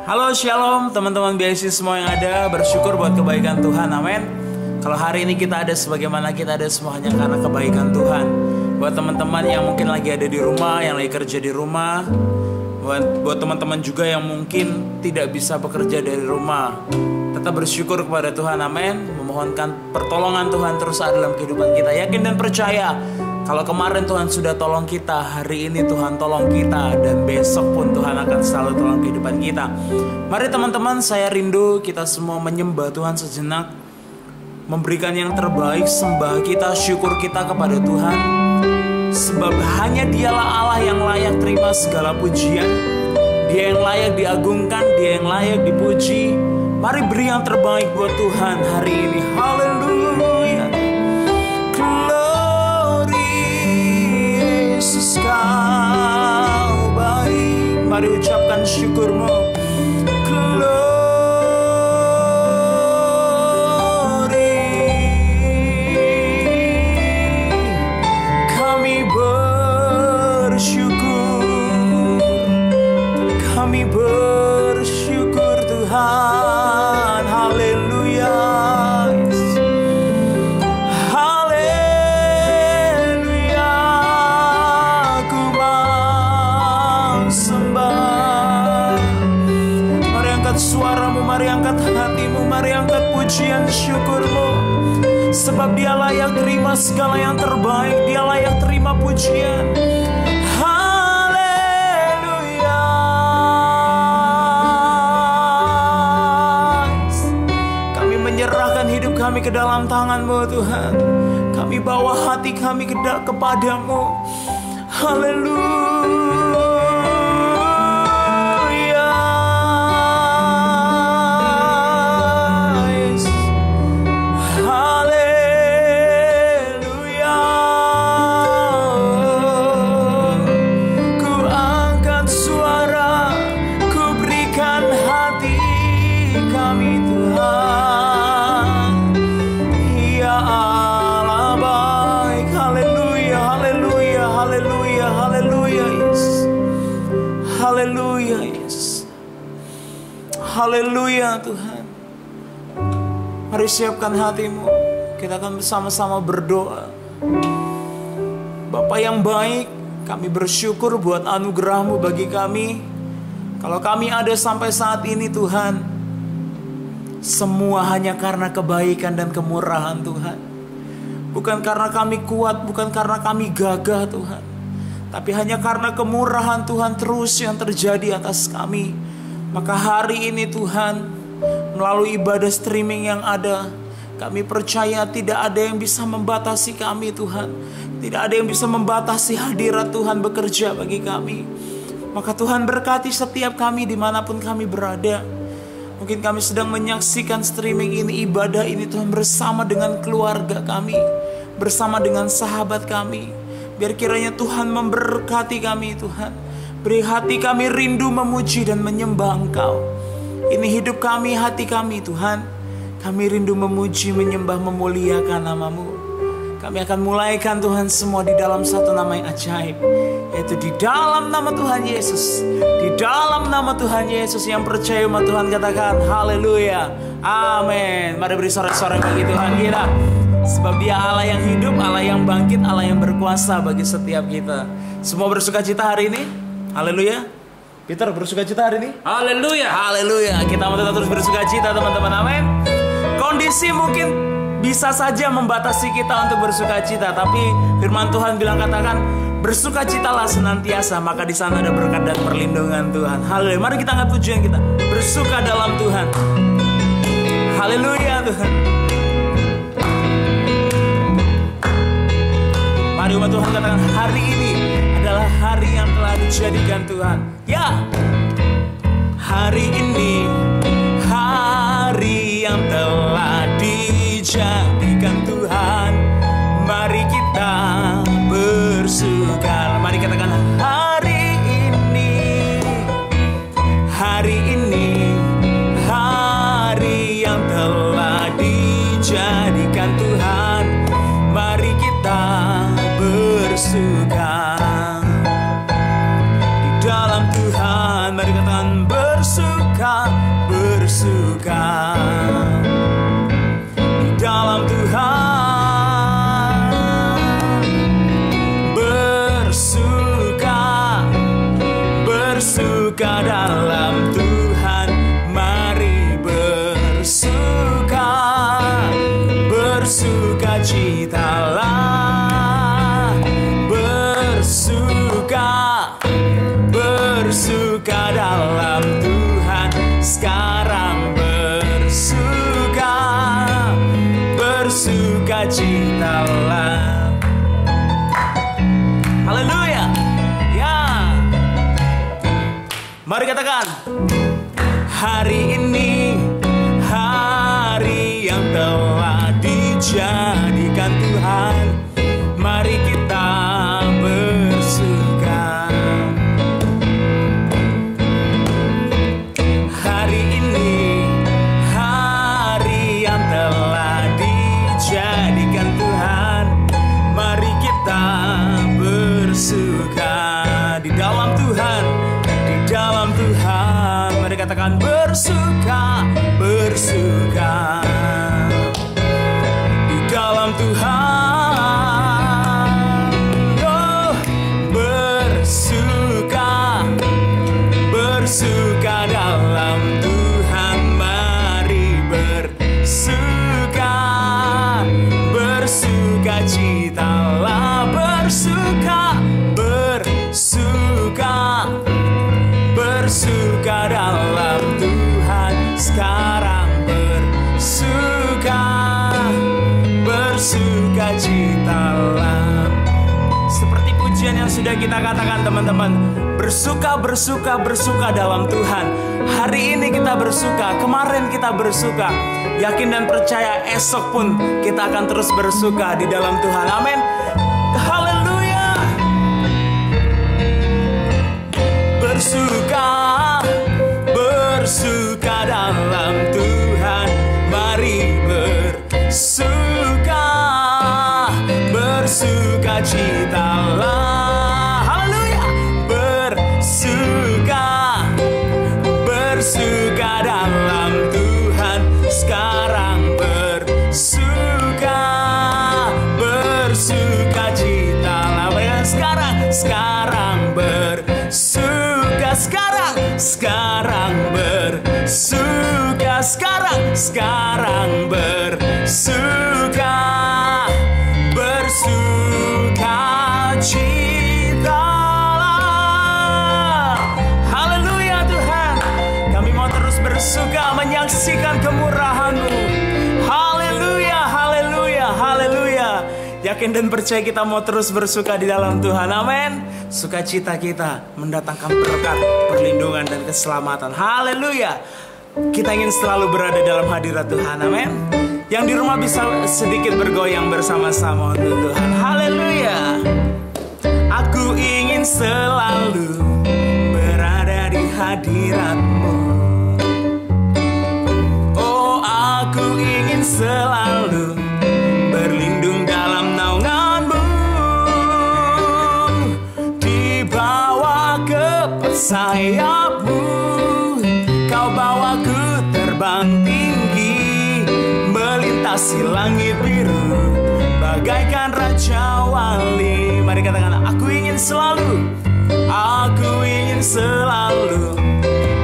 Halo Shalom teman-teman BIC semua yang ada. Bersyukur buat kebaikan Tuhan, amin. Kalau hari ini kita ada sebagaimana kita ada semuanya karena kebaikan Tuhan. Buat teman-teman yang mungkin lagi ada di rumah, yang lagi kerja di rumah, buat teman-teman juga yang mungkin tidak bisa bekerja dari rumah, tetap bersyukur kepada Tuhan, amin. Memohonkan pertolongan Tuhan terus ada dalam kehidupan kita. Yakin dan percaya, kalau kemarin Tuhan sudah tolong kita, hari ini Tuhan tolong kita, dan besok pun Tuhan akan selalu tolong kehidupan kita. Mari teman-teman, saya rindu kita semua menyembah Tuhan sejenak, memberikan yang terbaik, sembah kita, syukur kita kepada Tuhan. Sebab hanya Dialah Allah yang layak terima segala pujian. Dia yang layak diagungkan, Dia yang layak dipuji. Mari beri yang terbaik buat Tuhan hari ini. Haleluya. Yesus kau baik. Mari ucapkan syukurmu. Glory. Kami bersyukur. Kami bersyukur Tuhan. Haleluya. Suaramu, mari angkat hatimu, mari angkat pujian syukurmu. Sebab Dia layak terima segala yang terbaik, Dia layak terima pujian. Haleluya. Kami menyerahkan hidup kami ke dalam tangan-Mu Tuhan. Kami bawa hati kami kepadamu. Haleluya. Haleluya Yesus. Haleluya Tuhan. Mari siapkan hatimu. Kita akan bersama-sama berdoa. Bapa yang baik, kami bersyukur buat anugerah-Mu bagi kami. Kalau kami ada sampai saat ini Tuhan, semua hanya karena kebaikan dan kemurahan Tuhan. Bukan karena kami kuat, bukan karena kami gagah Tuhan, tapi hanya karena kemurahan Tuhan terus yang terjadi atas kami. Maka hari ini Tuhan, melalui ibadah streaming yang ada, kami percaya tidak ada yang bisa membatasi kami Tuhan. Tidak ada yang bisa membatasi hadirat Tuhan bekerja bagi kami. Maka Tuhan berkati setiap kami dimanapun kami berada. Mungkin kami sedang menyaksikan streaming ini, ibadah ini Tuhan, bersama dengan keluarga kami, bersama dengan sahabat kami. Biar kiranya Tuhan memberkati kami Tuhan. Beri hati kami rindu memuji dan menyembah Engkau. Ini hidup kami, hati kami Tuhan. Kami rindu memuji, menyembah, memuliakan nama-Mu. Kami akan mulaikan Tuhan semua di dalam satu nama yang ajaib, yaitu di dalam nama Tuhan Yesus. Di dalam nama Tuhan Yesus. Yang percaya umat Tuhan katakan haleluya, amin. Mari beri sorak-sorai bagi Tuhan kita. Sebab Dia Allah yang hidup, Allah yang bangkit, Allah yang berkuasa bagi setiap kita. Semua bersuka cita hari ini. Haleluya. Peter bersuka cita hari ini. Haleluya. Haleluya. Kita mau tetap terus bersuka cita teman-teman, amin. Kondisi mungkin bisa saja membatasi kita untuk bersuka cita, tapi firman Tuhan bilang, katakan bersukacitalah senantiasa, maka di sana ada berkat dan perlindungan Tuhan. Haleluya. Mari kita angkat pujian kita. Bersuka dalam Tuhan. Haleluya Tuhan. Mari umat Tuhan katakan, hari ini adalah hari yang telah dijadikan Tuhan. Ya, hari ini hari yang telah dijadikan Tuhan. Mari kita bersuka. Mari katakan, hari ini hari yang telah dijadikan Tuhan. Mari kita bersuka di dalam Tuhan. Tuhan. Mari katakan bersuka, bersuka di dalam Tuhan. Bersuka, bersuka dalam Tuhan. Mari bersuka, bersuka citalah. Bersuka, bersuka dalam Tuhan. Sekarang bersuka, bersuka citalah. Haleluya. Ya. Mari katakan, hari ini hari yang telah dijadikan Tuhan. Mari kita bersuka. Hari ini hari yang telah dijadikan Tuhan. Mari kita bersuka di dalam Tuhan, di dalam Tuhan. Mari katakan bersuka, bersuka di dalam Tuhan. Oh, bersuka, bersuka dalam Tuhan. Mari bersuka, bersuka citalah. Bersuka, bersuka, bersuka dalam Tuhan. Sekarang bersuka, bersuka citalah. Seperti pujian yang sudah kita katakan teman-teman, bersuka, bersuka, bersuka dalam Tuhan. Hari ini kita bersuka, kemarin kita bersuka. Yakin dan percaya esok pun kita akan terus bersuka di dalam Tuhan. Amin. Haleluya. Bersuka, bersuka dalam Tuhan. Mari bersuka, bersuka citalah. Haleluya. Bersuka, bersuka dalam Tuhan. Sekarang bersuka, bersuka citalah. Sekarang bersuka, sekarang bersuka, sekarang bersuka, bersuka citalah. Haleluya Tuhan, kami mau terus bersuka menyaksikan kemurahan-Mu. Haleluya, haleluya, haleluya. Yakin dan percaya kita mau terus bersuka di dalam Tuhan. Amin. Sukacita kita mendatangkan berkat, perlindungan, dan keselamatan. Haleluya. Kita ingin selalu berada dalam hadirat Tuhan. Amin. Yang di rumah bisa sedikit bergoyang bersama-sama untuk Tuhan. Haleluya. Aku ingin selalu berada di hadirat-Mu. Oh, aku ingin selalu berlindung dalam naungan-Mu. Dibawa ke sayap-Mu, Kau bawaku terbang tinggi, melintasi langit biru, bagaikan Raja Wali. Mari katakan, aku ingin selalu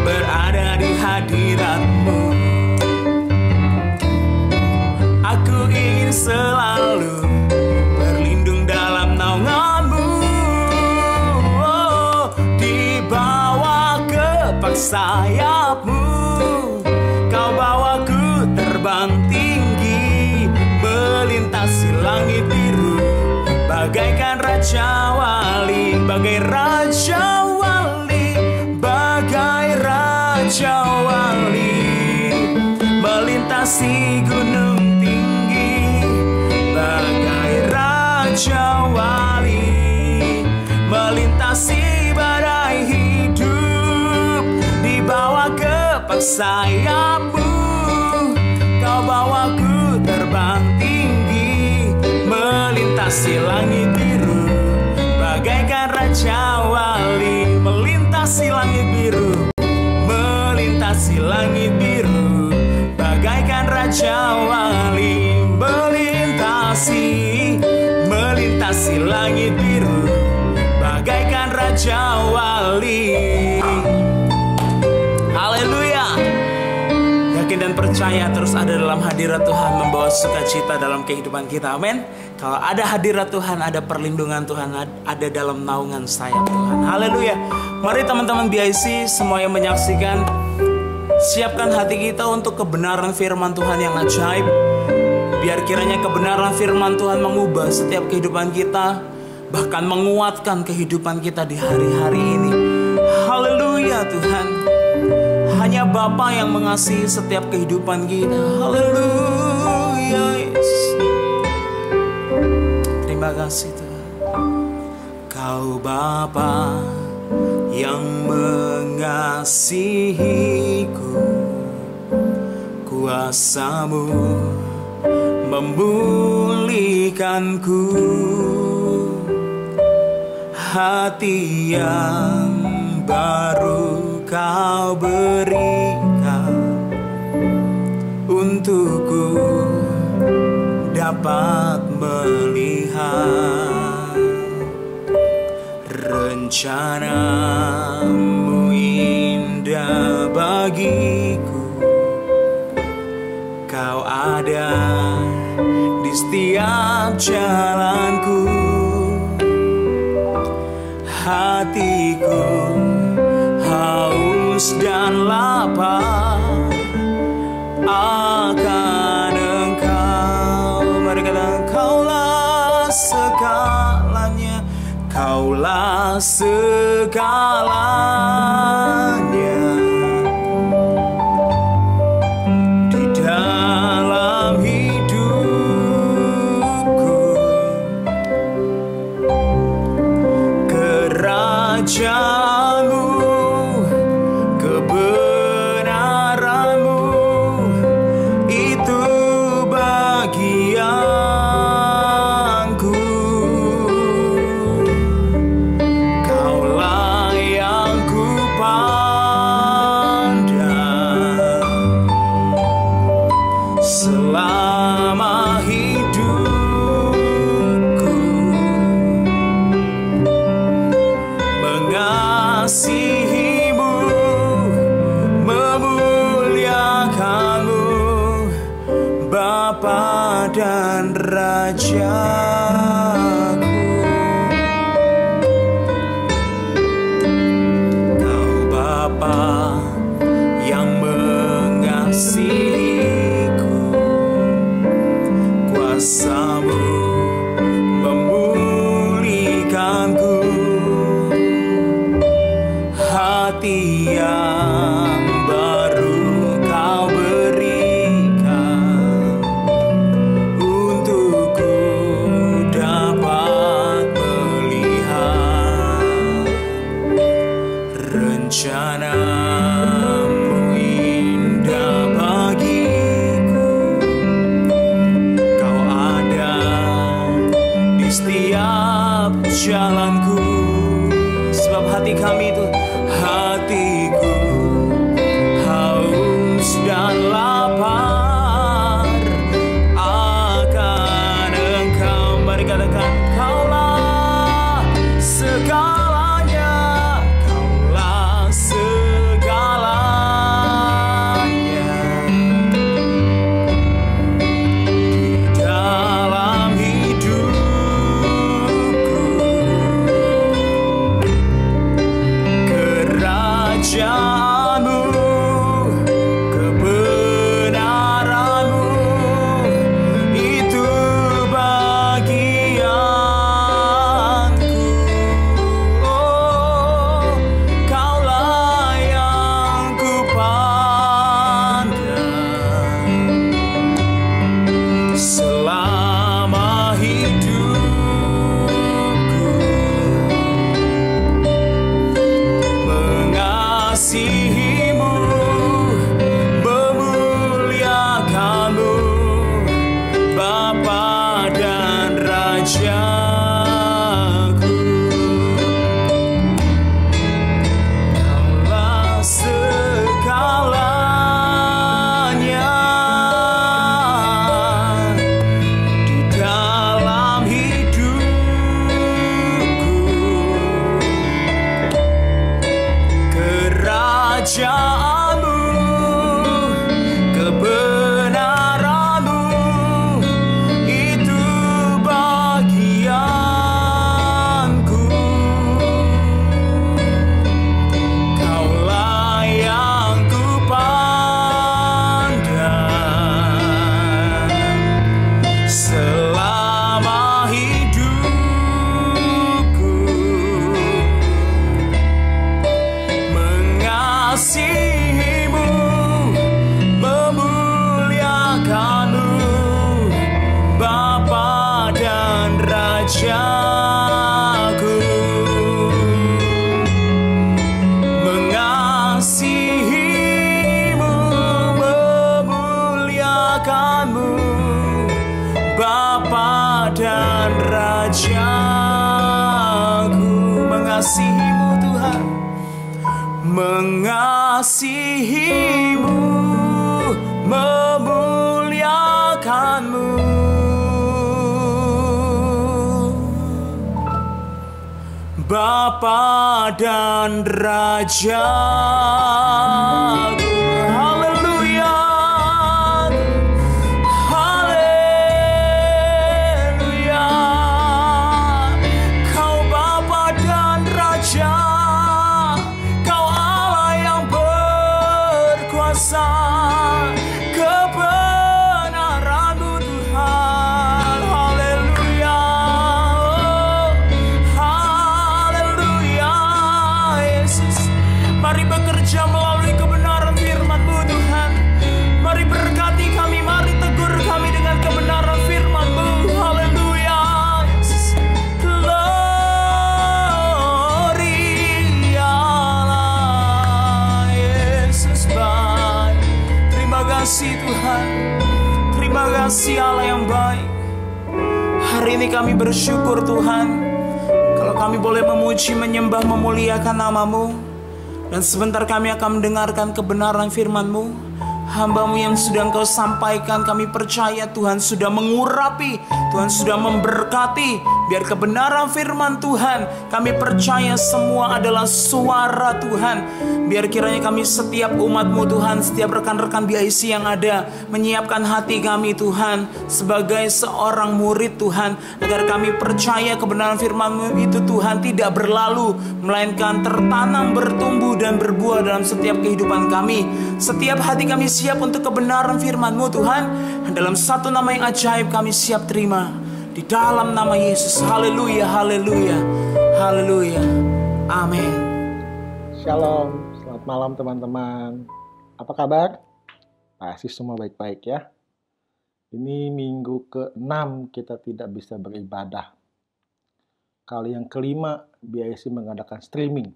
berada di hadirat-Mu. Aku ingin selalu berlindung dalam naungan-Mu. Oh, dibawa ke sayap-Mu, Kau bawaku terbang tinggi, melintasi langit biru, bagaikan Raja Wali, bagai Raja Wali, bagai Raja Wali, melintasi gunung tinggi, bagai Raja Wali, melintasi badai hidup, dibawa ke sayap-Mu, Kau bawaku terbang tinggi, melintasi langit biru, bagaikan Raja Wali, melintasi langit biru, melintasi langit biru, bagaikan Raja Wali. Melintasi langit biru, bagaikan Raja Wali. Haleluya. Yakin dan percaya terus ada dalam hadirat Tuhan membawa sukacita dalam kehidupan kita. Amin. Kalau ada hadirat Tuhan, ada perlindungan Tuhan, ada dalam naungan sayap Tuhan. Haleluya. Mari teman-teman BIC semua yang menyaksikan, siapkan hati kita untuk kebenaran firman Tuhan yang ajaib. Biar kiranya kebenaran firman Tuhan mengubah setiap kehidupan kita, bahkan menguatkan kehidupan kita di hari-hari ini. Haleluya Tuhan. Hanya Bapa yang mengasihi setiap kehidupan kita. Haleluya Yesus. Terima kasih Tuhan. Kau Bapa yang mengasihiku, kuasa-Mu memulihkanku, hati yang baru Kau berikan untukku dapat melihat rencana-Mu indah bagiku. Kau ada di setiap jalanku, hatiku haus dan lapar akan Engkau. Mari katakan, Kaulah segalanya, Kaulah segalanya. Di dalam hidupku, kerajaan-Mu, kebenaran-Mu, itu bagianku. Kaulah yang ku pandang selama hidupku, mengasihi-Mu, memuliakan-Mu, Bapa dan Rajaku. Kau Bapa yang mengasihiku, kuasa-Mu memulihkanku, hati yang baru Kau berikan untukku dapat melihat rencana-Mu indah bagiku. Kau ada di setiap jalanku, sebab hati kami itu, hatiku haus dan lapar akan Engkau. Mari katakan, Kaulah segalanya, Kaulah segalanya. Di dalam hidupku, kerajaan-Mu, kebenaran-Mu, itu bagianku. Oh, Kaulah yang ku pandang selama hidupku, mengasihi kerajaanmu, kebenaranmu, itu bagianku. Kaulah yang ku pandang selama hidupku, mengasihimu, memuliakanmu, Bapa dan Rajaku. Mengasihimu, memuliakanmu, Bapa dan Rajaku. Mengasihimu Tuhan, mengasihimu, memuliakanmu, Bapa dan Rajaku. Haleluya, haleluya. Kau Bapa dan Raja, Kau Allah yang berkuasa, kebenaran-Mu Tuhan. Haleluya, haleluya Yesus. Mari bekerja melalui kebenaran firman-Mu Tuhan. Mari berkati kami, mari tegur kami dengan kebenaran firman-Mu. Haleluya Yesus. Glory Allah Yesus baik. Terima kasih Tuhan. Terima kasih Allah yang baik. Hari ini kami bersyukur Tuhan, kalau kami boleh memuji, menyembah, memuliakan nama-Mu. Dan sebentar kami akan mendengarkan kebenaran firman-Mu. Hamba-Mu yang sudah Engkau sampaikan, kami percaya Tuhan sudah mengurapi, Tuhan sudah memberkati. Biar kebenaran firman Tuhan, kami percaya semua adalah suara Tuhan. Biar kiranya kami setiap umat-Mu Tuhan, setiap rekan-rekan BIC yang ada, menyiapkan hati kami Tuhan sebagai seorang murid Tuhan, agar kami percaya kebenaran firman-Mu itu Tuhan tidak berlalu, melainkan tertanam, bertumbuh dan berbuah dalam setiap kehidupan kami. Setiap hati kami siap untuk kebenaran firman-Mu Tuhan. Dalam satu nama yang ajaib kami siap terima, di dalam nama Yesus. Haleluya, haleluya, haleluya. Amin. Shalom, selamat malam teman-teman. Apa kabar? Pasti semua baik-baik ya. Ini minggu ke-6 kita tidak bisa beribadah. Kali yang kelima BIC mengadakan streaming.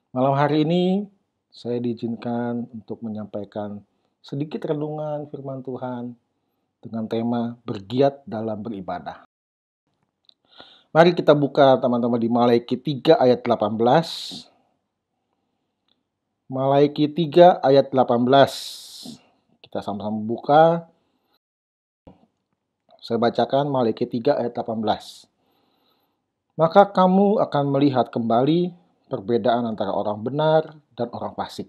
Malam hari ini saya diizinkan untuk menyampaikan sedikit renungan firman Tuhan dengan tema bergiat dalam beribadah. Mari kita buka teman-teman di Maleakhi 3 ayat 18. Maleakhi 3 ayat 18. Kita sama-sama buka. Saya bacakan Maleakhi 3 ayat 18. Maka kamu akan melihat kembali perbedaan antara orang benar dan orang fasik,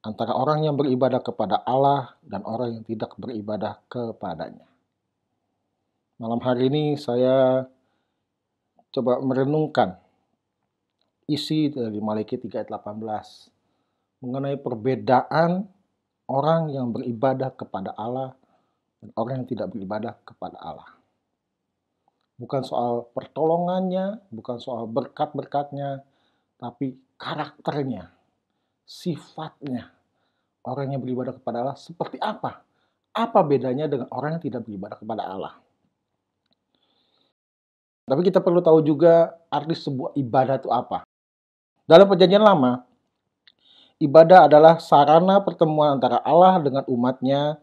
antara orang yang beribadah kepada Allah dan orang yang tidak beribadah kepadanya. Malam hari ini saya coba merenungkan isi dari Maleakhi 3 ayat 18 mengenai perbedaan orang yang beribadah kepada Allah dan orang yang tidak beribadah kepada Allah. Bukan soal pertolongannya, bukan soal berkat-berkatnya, tapi karakternya, sifatnya. Orang yang beribadah kepada Allah seperti apa? Apa bedanya dengan orang yang tidak beribadah kepada Allah? Tapi kita perlu tahu juga arti sebuah ibadah itu apa. Dalam Perjanjian Lama, ibadah adalah sarana pertemuan antara Allah dengan umatnya,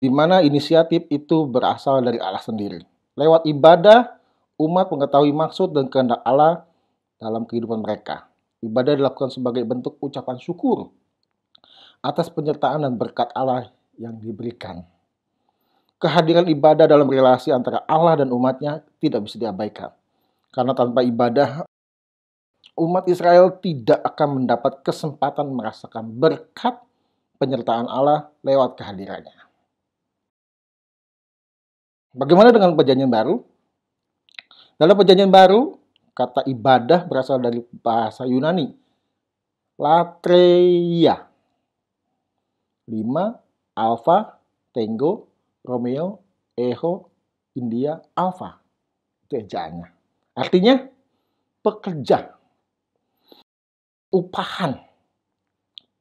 di mana inisiatif itu berasal dari Allah sendiri. Lewat ibadah, umat mengetahui maksud dan kehendak Allah dalam kehidupan mereka. Ibadah dilakukan sebagai bentuk ucapan syukur atas penyertaan dan berkat Allah yang diberikan. Kehadiran ibadah dalam relasi antara Allah dan umatnya tidak bisa diabaikan. Karena tanpa ibadah, umat Israel tidak akan mendapat kesempatan merasakan berkat penyertaan Allah lewat kehadirannya. Bagaimana dengan Perjanjian Baru? Dalam Perjanjian Baru, kata ibadah berasal dari bahasa Yunani, latreia. 5, Alpha, Tango, Romeo, Echo, India, Alpha. Itu ejaannya. Artinya, pekerja, upahan,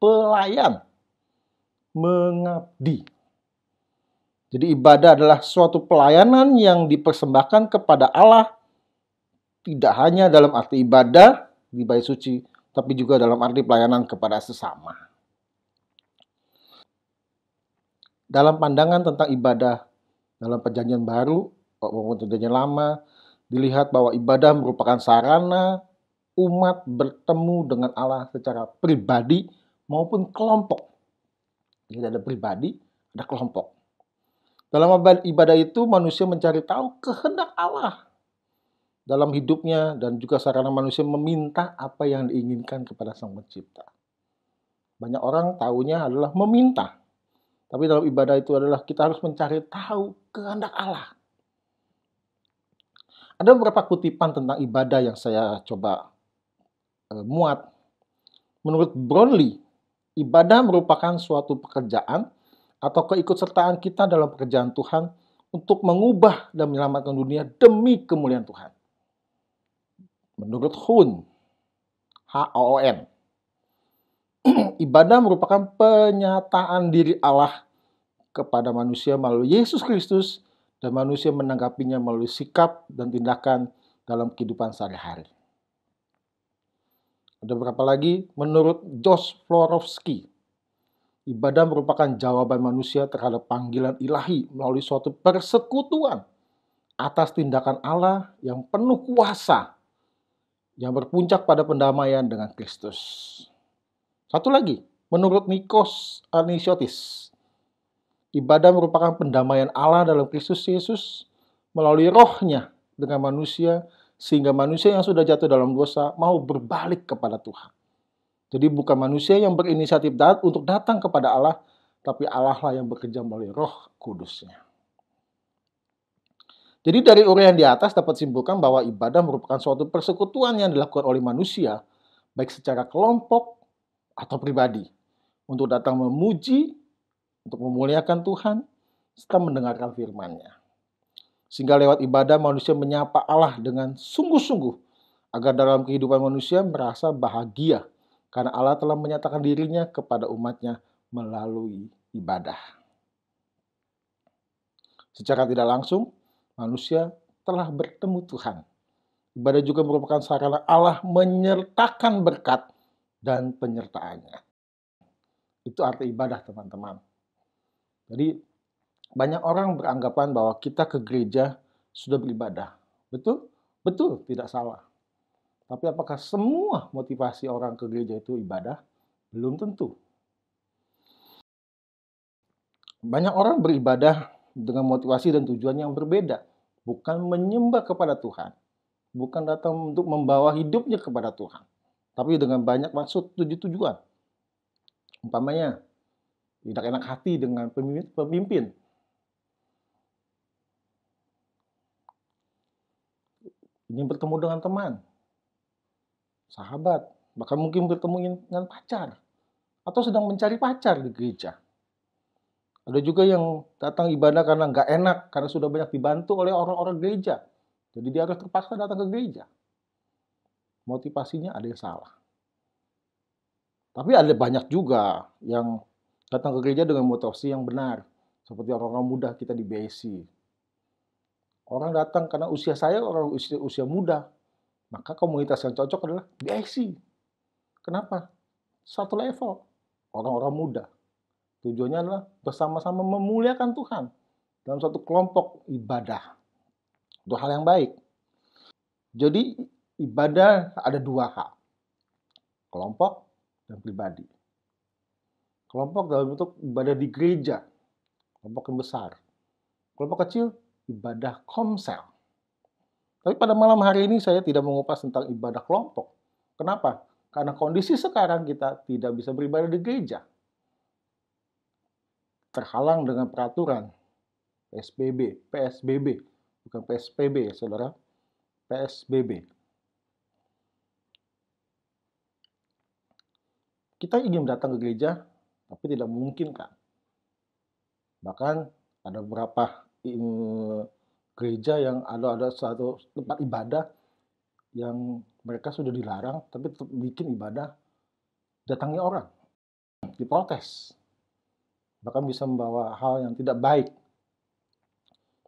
pelayan, mengabdi. Jadi ibadah adalah suatu pelayanan yang dipersembahkan kepada Allah, tidak hanya dalam arti ibadah di bait suci, tapi juga dalam arti pelayanan kepada sesama. Dalam pandangan tentang ibadah dalam Perjanjian Baru maupun Perjanjian Lama, dilihat bahwa ibadah merupakan sarana umat bertemu dengan Allah secara pribadi maupun kelompok. Jadi ada pribadi, ada kelompok. Dalam ibadah itu manusia mencari tahu kehendak Allah dalam hidupnya dan juga sarana manusia meminta apa yang diinginkan kepada Sang Pencipta. Banyak orang tahunya adalah meminta. Tapi dalam ibadah itu adalah kita harus mencari tahu kehendak Allah. Ada beberapa kutipan tentang ibadah yang saya coba muat. Menurut Brownlee, ibadah merupakan suatu pekerjaan atau keikutsertaan kita dalam pekerjaan Tuhan untuk mengubah dan menyelamatkan dunia demi kemuliaan Tuhan. Menurut Hoon, H-O-O-N, ibadah merupakan penyataan diri Allah kepada manusia melalui Yesus Kristus dan manusia menanggapinya melalui sikap dan tindakan dalam kehidupan sehari-hari. Ada beberapa lagi, menurut Josh Florovsky, ibadah merupakan jawaban manusia terhadap panggilan ilahi melalui suatu persekutuan atas tindakan Allah yang penuh kuasa, yang berpuncak pada pendamaian dengan Kristus. Satu lagi, menurut Nikos Anisiotis, ibadah merupakan pendamaian Allah dalam Kristus Yesus melalui rohnya dengan manusia, sehingga manusia yang sudah jatuh dalam dosa mau berbalik kepada Tuhan. Jadi bukan manusia yang berinisiatif untuk datang kepada Allah, tapi Allah lah yang bekerja melalui Roh Kudus-Nya. Jadi dari uraian di atas dapat simpulkan bahwa ibadah merupakan suatu persekutuan yang dilakukan oleh manusia, baik secara kelompok atau pribadi, untuk datang memuji, untuk memuliakan Tuhan, serta mendengarkan firman-Nya. Sehingga lewat ibadah manusia menyapa Allah dengan sungguh-sungguh, agar dalam kehidupan manusia merasa bahagia, karena Allah telah menyatakan dirinya kepada umatnya melalui ibadah. Secara tidak langsung, manusia telah bertemu Tuhan. Ibadah juga merupakan sarana Allah menyertakan berkat dan penyertaannya. Itu arti ibadah, teman-teman. Jadi, banyak orang beranggapan bahwa kita ke gereja sudah beribadah. Betul? Betul, tidak salah. Tapi apakah semua motivasi orang ke gereja itu ibadah? Belum tentu. Banyak orang beribadah dengan motivasi dan tujuan yang berbeda. Bukan menyembah kepada Tuhan. Bukan datang untuk membawa hidupnya kepada Tuhan. Tapi dengan banyak maksud tujuan. Umpamanya, tidak enak hati dengan pemimpin. Ingin bertemu dengan teman, sahabat, bahkan mungkin bertemu dengan pacar, atau sedang mencari pacar di gereja. Ada juga yang datang ibadah karena nggak enak, karena sudah banyak dibantu oleh orang-orang gereja. Jadi dia harus terpaksa datang ke gereja. Motivasinya ada yang salah. Tapi ada banyak juga yang datang ke gereja dengan motivasi yang benar. Seperti orang-orang muda kita di BSC. Orang datang karena usia saya orang usia muda. Maka komunitas yang cocok adalah BSC. Kenapa? Satu level. Orang-orang muda. Tujuannya adalah bersama-sama memuliakan Tuhan dalam suatu kelompok ibadah. Itu hal yang baik. Jadi ibadah ada dua hal. Kelompok dan pribadi. Kelompok dalam bentuk ibadah di gereja. Kelompok yang besar. Kelompok kecil, ibadah komsel. Tapi pada malam hari ini saya tidak mengupas tentang ibadah kelompok. Kenapa? Karena kondisi sekarang kita tidak bisa beribadah di gereja. Terhalang dengan peraturan PSBB, bukan PSBB ya saudara, PSBB. Kita ingin datang ke gereja, tapi tidak memungkinkan. Bahkan ada beberapa gereja yang ada satu tempat ibadah yang mereka sudah dilarang, tapi tetap bikin ibadah, datangnya orang, diprotes. Bahkan bisa membawa hal yang tidak baik.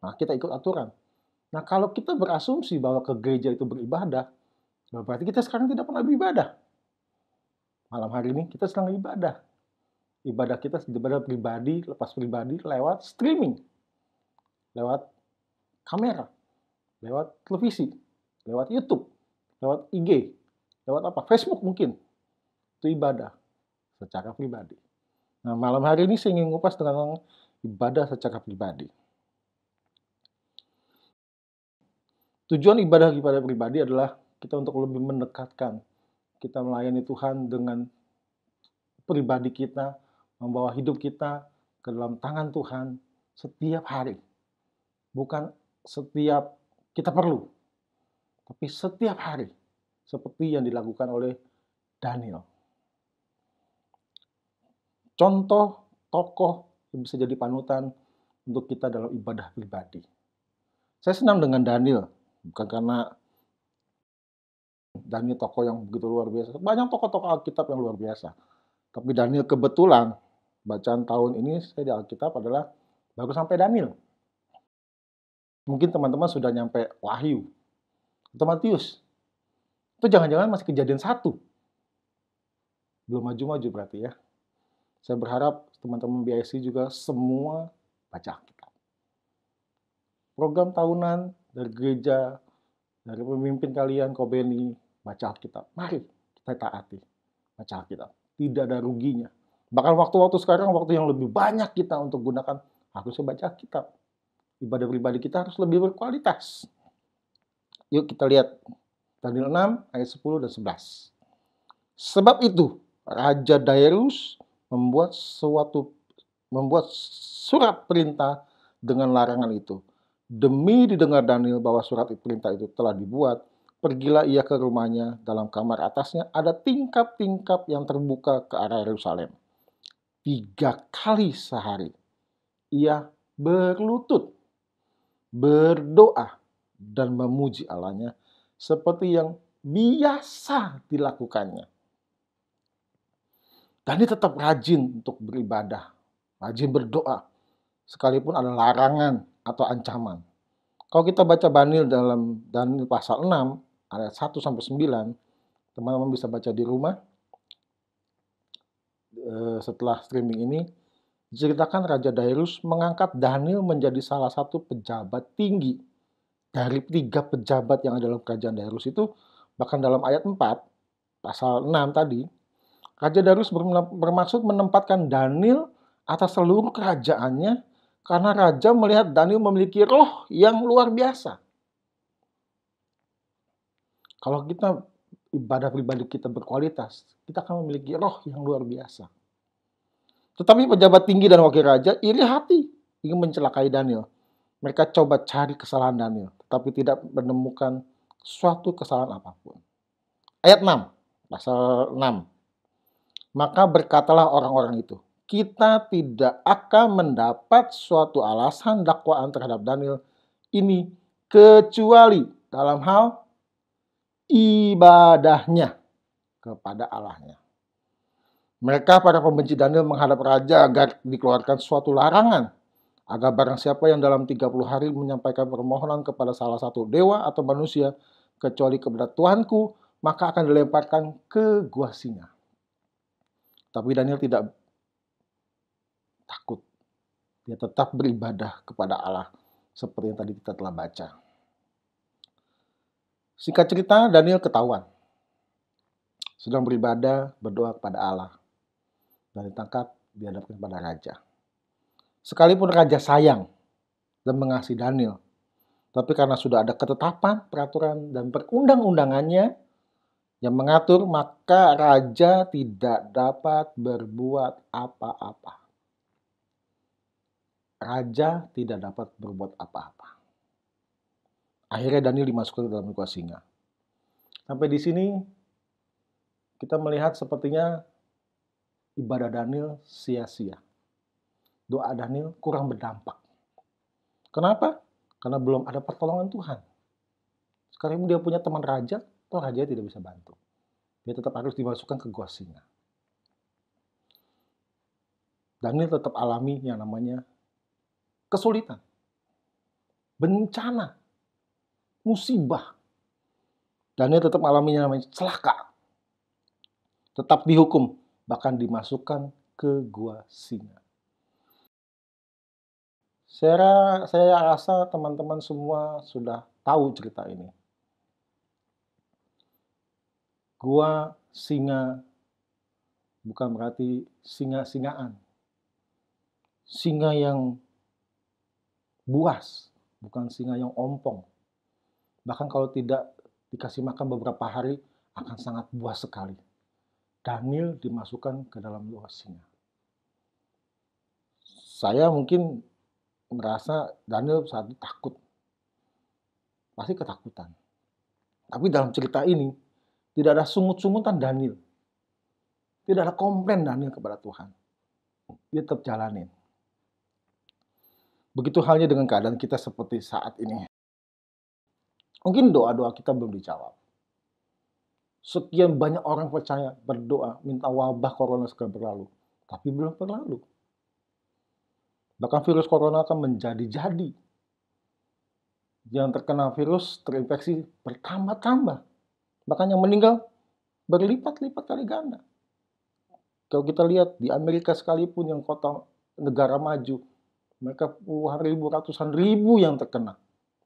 Nah, kita ikut aturan. Nah, kalau kita berasumsi bahwa ke gereja itu beribadah, berarti kita sekarang tidak pernah beribadah. Malam hari ini kita sedang ibadah. Ibadah kita ibadah pribadi, lepas pribadi, lewat streaming. Lewat kamera, lewat televisi, lewat YouTube, lewat IG, lewat apa? Facebook mungkin. Itu ibadah secara pribadi. Nah, malam hari ini saya ingin ngupas tentang ibadah secara pribadi. Tujuan ibadah pribadi adalah kita untuk lebih mendekatkan. Kita melayani Tuhan dengan pribadi kita, membawa hidup kita ke dalam tangan Tuhan setiap hari. Bukan setiap kita perlu, tapi setiap hari. Seperti yang dilakukan oleh Daniel. Contoh tokoh yang bisa jadi panutan untuk kita dalam ibadah pribadi. Saya senang dengan Daniel. Bukan karena Daniel tokoh yang begitu luar biasa. Banyak tokoh-tokoh Alkitab yang luar biasa. Tapi Daniel kebetulan, bacaan tahun ini saya di Alkitab adalah baru sampai Daniel. Mungkin teman-teman sudah nyampe Wahyu atau Matius. Itu jangan-jangan masih kejadian 1. Belum maju-maju berarti ya. Saya berharap teman-teman BIC juga semua baca Alkitab. Program tahunan dari gereja, dari pemimpin kalian, Kobeni, baca Alkitab. Mari kita taati, baca Alkitab. Tidak ada ruginya. Bahkan waktu-waktu sekarang, waktu yang lebih banyak kita untuk gunakan, harusnya baca Alkitab. Ibadah pribadi kita harus lebih berkualitas. Yuk kita lihat Daniel 6 ayat 10 dan 11. Sebab itu, Raja Darius membuat surat perintah dengan larangan itu. Demi didengar Daniel bahwa surat perintah itu telah dibuat, pergilah ia ke rumahnya. Dalam kamar atasnya ada tingkap-tingkap yang terbuka ke arah Yerusalem. 3 kali sehari ia berlutut, berdoa, dan memuji Allahnya seperti yang biasa dilakukannya. Daniel tetap rajin untuk beribadah, rajin berdoa, sekalipun ada larangan atau ancaman. Kalau kita baca Daniel dalam Daniel pasal 6, ayat 1-9, teman-teman bisa baca di rumah. Setelah streaming ini, diceritakan Raja Darius mengangkat Daniel menjadi salah satu pejabat tinggi. Dari 3 pejabat yang ada dalam kerajaan Darius itu, bahkan dalam ayat 4, pasal 6 tadi, Raja Darius bermaksud menempatkan Daniel atas seluruh kerajaannya karena raja melihat Daniel memiliki roh yang luar biasa. Kalau kita ibadah pribadi kita berkualitas, kita akan memiliki roh yang luar biasa. Tetapi pejabat tinggi dan wakil raja iri hati ingin mencelakai Daniel. Mereka coba cari kesalahan Daniel, tetapi tidak menemukan suatu kesalahan apapun. Ayat 6, pasal 6. Maka berkatalah orang-orang itu, kita tidak akan mendapat suatu alasan dakwaan terhadap Daniel ini kecuali dalam hal ibadahnya kepada Allahnya. Mereka para pembenci Daniel menghadap raja agar dikeluarkan suatu larangan agar barang siapa yang dalam 30 hari menyampaikan permohonan kepada salah satu dewa atau manusia kecuali kepada Tuanku, maka akan dilemparkan ke gua singa. Tapi Daniel tidak takut. Dia tetap beribadah kepada Allah seperti yang tadi kita telah baca. Singkat cerita, Daniel ketahuan sedang beribadah, berdoa kepada Allah, dan ditangkap, dihadapkan kepada raja. Sekalipun raja sayang dan mengasihi Daniel, tapi karena sudah ada ketetapan, peraturan, dan perundang-undangannya, yang mengatur, maka raja tidak dapat berbuat apa-apa. Raja tidak dapat berbuat apa-apa. Akhirnya Daniel dimasukkan ke dalam gua singa. Sampai di sini kita melihat sepertinya ibadah Daniel sia-sia. Doa Daniel kurang berdampak. Kenapa? Karena belum ada pertolongan Tuhan. Sekarang dia punya teman raja, toh raja tidak bisa bantu. Dia tetap harus dimasukkan ke gua singa. Daniel tetap alami yang namanya kesulitan, bencana, musibah. Daniel tetap alami yang namanya celaka. Tetap dihukum, bahkan dimasukkan ke gua singa. Saya rasa teman-teman semua sudah tahu cerita ini. Gua singa bukan berarti singa-singaan. Singa yang buas, bukan singa yang ompong. Bahkan kalau tidak dikasih makan beberapa hari, akan sangat buas sekali. Daniel dimasukkan ke dalam gua singa. Saya mungkin merasa Daniel saat itu takut. Pasti ketakutan. Tapi dalam cerita ini, tidak ada sungut-sungutan Daniel. Tidak ada komplain Daniel kepada Tuhan. Dia tetap jalanin. Begitu halnya dengan keadaan kita seperti saat ini. Mungkin doa-doa kita belum dijawab. Sekian banyak orang percaya, berdoa, minta wabah corona segera berlalu. Tapi belum berlalu. Bahkan virus corona akan menjadi-jadi. Yang terkena virus, terinfeksi bertambah-tambah. Bahkan yang meninggal berlipat-lipat kali ganda. Kalau kita lihat di Amerika sekalipun yang kota negara maju, mereka puluhan ribu, ratusan ribu yang terkena.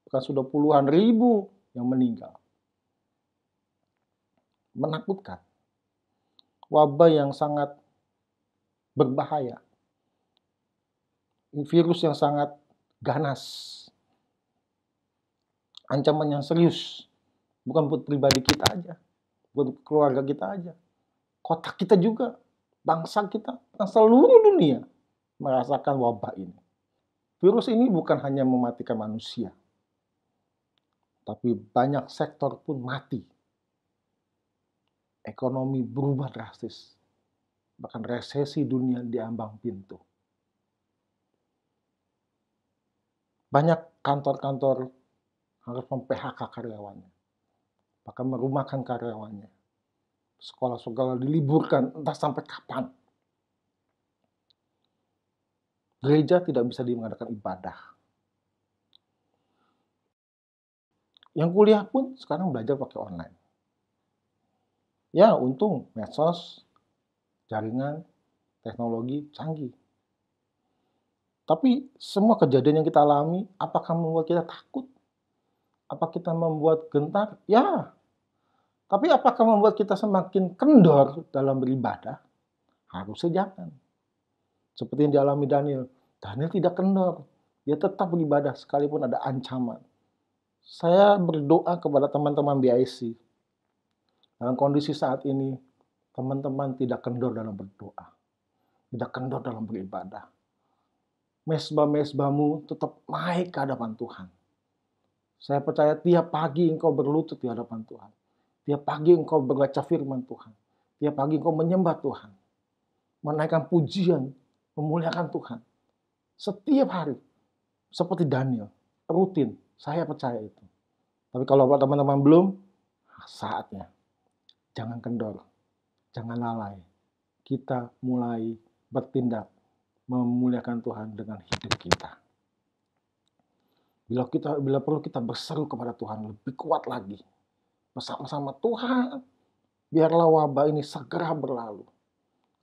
Bahkan sudah puluhan ribu yang meninggal. Menakutkan. Wabah yang sangat berbahaya. Virus yang sangat ganas. Ancaman yang serius. Bukan buat pribadi kita aja. Buat keluarga kita aja. Kota kita juga. Bangsa kita. Seluruh dunia merasakan wabah ini. Virus ini bukan hanya mematikan manusia, tapi banyak sektor pun mati. Ekonomi berubah drastis. Bahkan resesi dunia diambang pintu. Banyak kantor-kantor harus mem-PHK karyawannya. Bahkan merumahkan karyawannya. Sekolah-sekolah diliburkan, entah sampai kapan. Gereja tidak bisa mengadakan ibadah. Yang kuliah pun sekarang belajar pakai online. Ya, untung medsos, jaringan, teknologi canggih. Tapi semua kejadian yang kita alami, apakah membuat kita takut? Apa kita membuat gentar? Ya. Tapi apakah membuat kita semakin kendor dalam beribadah? Harusnya jangan. Seperti yang dialami Daniel. Daniel tidak kendor. Dia tetap beribadah sekalipun ada ancaman. Saya berdoa kepada teman-teman BIC. Dalam kondisi saat ini, teman-teman tidak kendor dalam berdoa. Tidak kendor dalam beribadah. Mesbah-mesbahmu tetap naik ke hadapan Tuhan. Saya percaya tiap pagi engkau berlutut di hadapan Tuhan. Tiap pagi engkau membaca firman Tuhan. Tiap pagi engkau menyembah Tuhan. Menaikkan pujian, memuliakan Tuhan. Setiap hari. Seperti Daniel. Rutin. Saya percaya itu. Tapi kalau teman-teman belum, saatnya. Jangan kendor. Jangan lalai. Kita mulai bertindak. Memuliakan Tuhan dengan hidup kita. Bila perlu kita berseru kepada Tuhan lebih kuat lagi. Bersama-sama Tuhan. Biarlah wabah ini segera berlalu.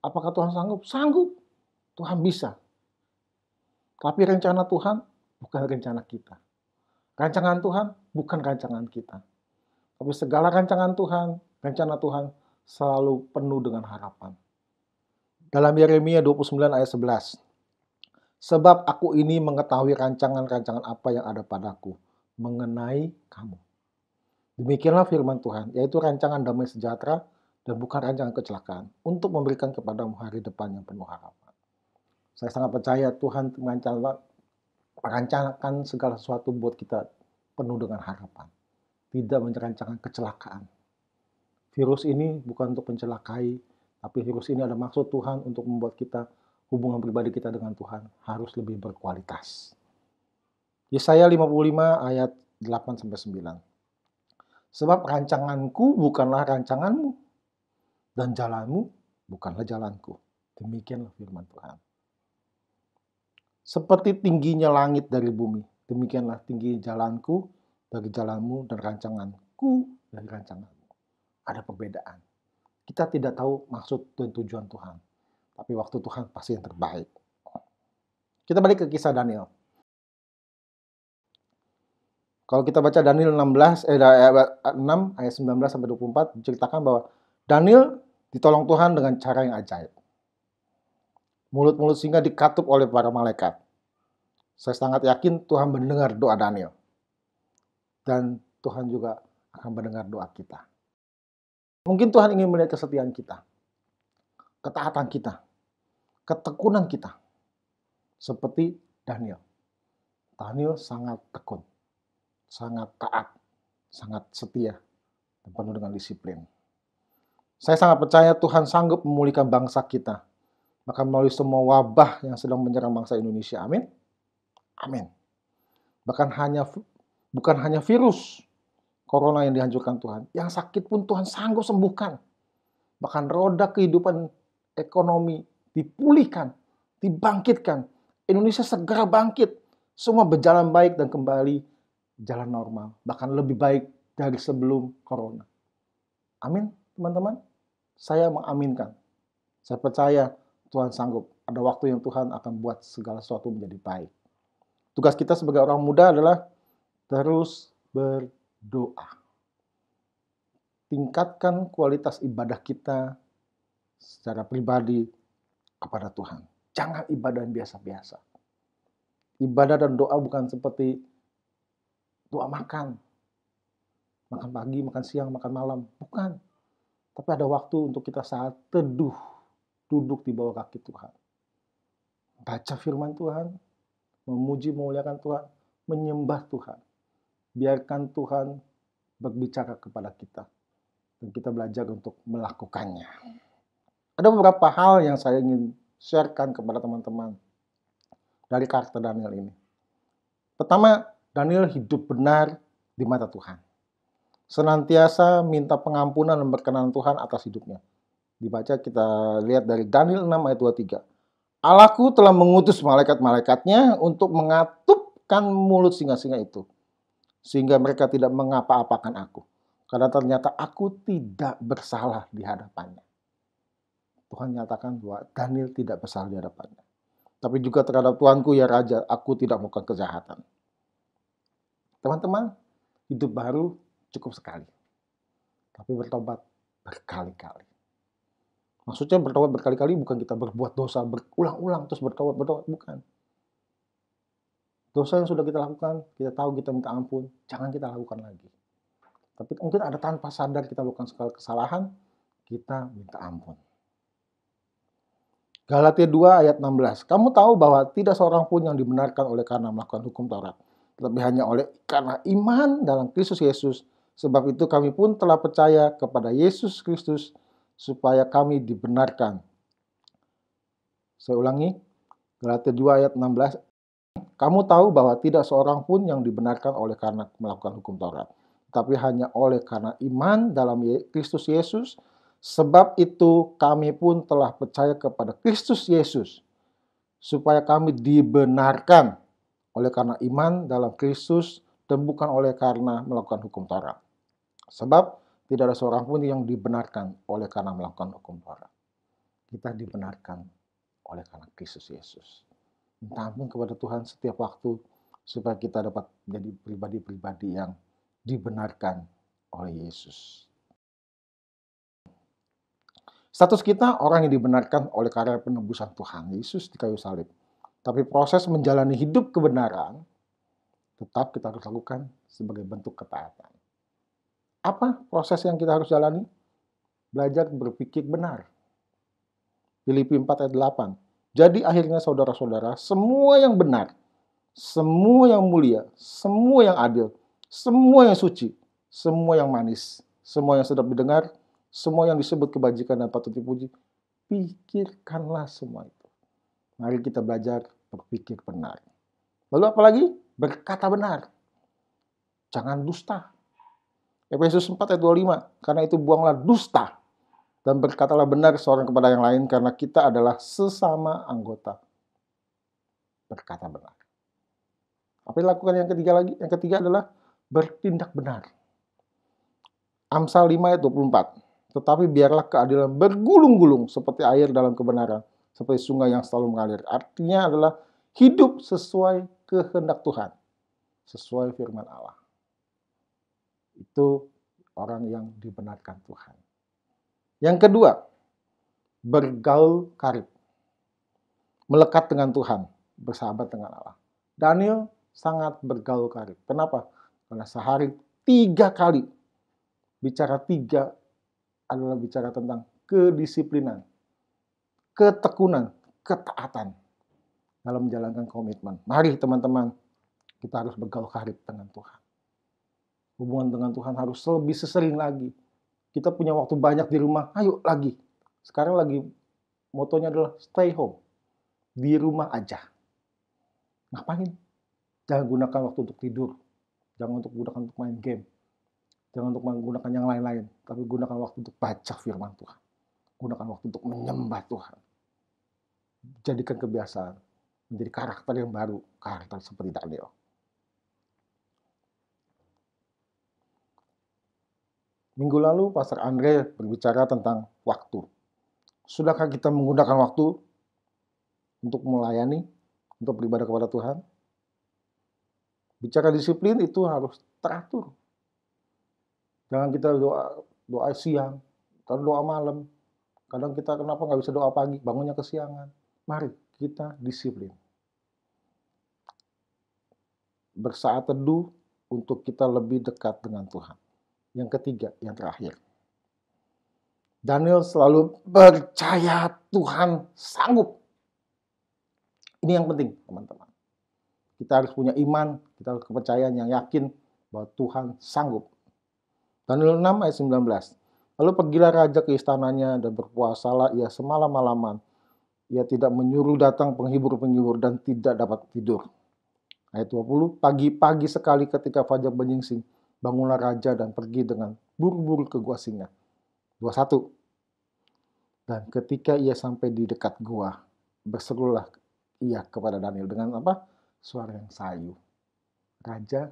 Apakah Tuhan sanggup? Sanggup. Tuhan bisa. Tapi rencana Tuhan bukan rencana kita. Rancangan Tuhan bukan rancangan kita. Tapi segala rancangan Tuhan, rencana Tuhan selalu penuh dengan harapan. Dalam Yeremia 29 ayat 11. Sebab aku ini mengetahui rancangan-rancangan apa yang ada padaku mengenai kamu. Demikianlah firman Tuhan, yaitu rancangan damai sejahtera dan bukan rancangan kecelakaan, untuk memberikan kepadamu hari depan yang penuh harapan. Saya sangat percaya Tuhan merancangkan segala sesuatu buat kita penuh dengan harapan. Tidak merancangkan kecelakaan. Virus ini bukan untuk mencelakai, tapi virus ini ada maksud Tuhan untuk membuat kita, hubungan pribadi kita dengan Tuhan harus lebih berkualitas. Yesaya 55 ayat 8-9. Sebab rancanganku bukanlah rancanganmu, dan jalanmu bukanlah jalanku. Demikianlah firman Tuhan. Seperti tingginya langit dari bumi, demikianlah tinggi jalanku dari jalanmu dan rancanganku dari rancanganmu. Ada perbedaan. Kita tidak tahu maksud dan tujuan Tuhan, tapi waktu Tuhan pasti yang terbaik. Kita balik ke kisah Daniel. Kalau kita baca Daniel 6 ayat 19-24, menceritakan bahwa Daniel ditolong Tuhan dengan cara yang ajaib. Mulut-mulut singa dikatup oleh para malaikat. Saya sangat yakin Tuhan mendengar doa Daniel. Dan Tuhan juga akan mendengar doa kita. Mungkin Tuhan ingin melihat kesetiaan kita, ketaatan kita, ketekunan kita. Seperti Daniel. Daniel sangat tekun, sangat taat, sangat setia, dan penuh dengan disiplin. Saya sangat percaya Tuhan sanggup memulihkan bangsa kita, bahkan melalui semua wabah yang sedang menyerang bangsa Indonesia. Amin. Amin. Bukan hanya virus corona yang dihancurkan Tuhan, yang sakit pun Tuhan sanggup sembuhkan. Bahkan roda kehidupan ekonomi dipulihkan, dibangkitkan. Indonesia segera bangkit, semua berjalan baik dan kembali jalan normal, bahkan lebih baik dari sebelum corona. Amin, teman-teman. Saya mengaminkan. Saya percaya Tuhan sanggup. Ada waktu yang Tuhan akan buat segala sesuatu menjadi baik. Tugas kita sebagai orang muda adalah terus berdoa. Tingkatkan kualitas ibadah kita secara pribadi kepada Tuhan. Jangan ibadah yang biasa-biasa. Ibadah dan doa bukan seperti doa makan. Makan pagi, makan siang, makan malam. Bukan. Tapi ada waktu untuk kita saat teduh. Duduk di bawah kaki Tuhan. Baca firman Tuhan. Memuji, memuliakan Tuhan. Menyembah Tuhan. Biarkan Tuhan berbicara kepada kita. Dan kita belajar untuk melakukannya. Ada beberapa hal yang saya ingin sharekan kepada teman-teman. Dari karakter Daniel ini. Pertama, Daniel hidup benar di mata Tuhan. Senantiasa minta pengampunan dan berkenan Tuhan atas hidupnya. Dibaca kita lihat dari Daniel 6 ayat 23. Allahku telah mengutus malaikat-malaikatnya untuk mengatupkan mulut singa-singa itu. Sehingga mereka tidak mengapa-apakan aku. Karena ternyata aku tidak bersalah di hadapannya. Tuhan nyatakan bahwa Daniel tidak bersalah di hadapannya. Tapi juga terhadap Tuanku ya Raja, aku tidak melakukan kejahatan. Teman-teman, hidup baru cukup sekali. Tapi bertobat berkali-kali. Maksudnya bertobat berkali-kali bukan kita berbuat dosa berulang-ulang terus bertobat, bukan. Dosa yang sudah kita lakukan, kita tahu kita minta ampun, jangan kita lakukan lagi. Tapi mungkin ada tanpa sadar kita lakukan segala kesalahan, kita minta ampun. Galatia 2 ayat 16. Kamu tahu bahwa tidak seorang pun yang dibenarkan oleh karena melakukan hukum Taurat. Lebih hanya oleh karena iman dalam Kristus Yesus. Sebab itu kami pun telah percaya kepada Yesus Kristus supaya kami dibenarkan. Saya ulangi, Galatia 2 ayat 16. Kamu tahu bahwa tidak seorang pun yang dibenarkan oleh karena melakukan hukum Taurat, tapi hanya oleh karena iman dalam Kristus Yesus. Sebab itu kami pun telah percaya kepada Kristus Yesus supaya kami dibenarkan oleh karena iman dalam Kristus dan bukan oleh karena melakukan hukum Taurat. Sebab tidak ada seorang pun yang dibenarkan oleh karena melakukan hukum Taurat. Kita dibenarkan oleh karena Kristus Yesus. Minta ampun kepada Tuhan setiap waktu supaya kita dapat menjadi pribadi-pribadi yang dibenarkan oleh Yesus. Status kita orang yang dibenarkan oleh karya penebusan Tuhan Yesus di kayu salib. Tapi proses menjalani hidup kebenaran tetap kita harus lakukan sebagai bentuk ketaatan. Apa proses yang kita harus jalani? Belajar berpikir benar. Filipi 4 ayat 8. Jadi akhirnya saudara-saudara, semua yang benar, semua yang mulia, semua yang adil, semua yang suci, semua yang manis, semua yang sedap didengar, semua yang disebut kebajikan dan patut dipuji, pikirkanlah semua itu. Mari kita belajar berpikir benar. Lalu apa lagi? Berkata benar. Jangan dusta. Efesus 4 ayat 25. Karena itu buanglah dusta dan berkatalah benar seorang kepada yang lain, karena kita adalah sesama anggota. Berkata benar. Apa yang dilakukan yang ketiga lagi? Yang ketiga adalah bertindak benar. Amsal 5 ayat 24. Tetapi biarlah keadilan bergulung-gulung seperti air dalam kebenaran, seperti sungai yang selalu mengalir. Artinya adalah hidup sesuai kehendak Tuhan, sesuai firman Allah. Itu orang yang dibenarkan Tuhan. Yang kedua, bergaul karib. Melekat dengan Tuhan, bersahabat dengan Allah. Daniel sangat bergaul karib. Kenapa? Karena sehari 3 kali. Bicara 3 adalah bicara tentang kedisiplinan, ketekunan, ketaatan dalam menjalankan komitmen. Mari teman-teman, kita harus bergaul karib dengan Tuhan. Hubungan dengan Tuhan harus lebih sesering lagi. Kita punya waktu banyak di rumah, ayo lagi. Sekarang lagi motonya adalah stay home. Di rumah aja. Ngapain? Jangan gunakan waktu untuk tidur. Jangan untuk gunakan untuk main game. Jangan untuk menggunakan yang lain-lain. Tapi gunakan waktu untuk baca firman Tuhan. Gunakan waktu untuk menyembah Tuhan. Jadikan kebiasaan. Menjadi karakter yang baru. Karakter seperti Daniel. Minggu lalu Pastor Andre berbicara tentang waktu. Sudahkah kita menggunakan waktu untuk melayani, untuk beribadah kepada Tuhan? Bicara disiplin itu harus teratur. Jangan kita doa siang, doa malam. Kadang kita kenapa nggak bisa doa pagi, bangunnya kesiangan. Mari kita disiplin. Bersaat teduh untuk kita lebih dekat dengan Tuhan. Yang ketiga, yang terakhir. Daniel selalu percaya Tuhan sanggup. Ini yang penting, teman-teman. Kita harus punya iman, kita harus kepercayaan yang yakin bahwa Tuhan sanggup. Daniel 6 ayat 19. Lalu pergilah raja ke istananya dan berpuasalah ia semalam-malaman. Ia tidak menyuruh datang penghibur-penghibur dan tidak dapat tidur. Ayat 20. Pagi-pagi sekali ketika fajar menyingsing, bangunlah raja dan pergi dengan buru-buru ke gua singa. 21. Dan ketika ia sampai di dekat gua, berserulah ia kepada Daniel dengan apa? Suara yang sayu. Raja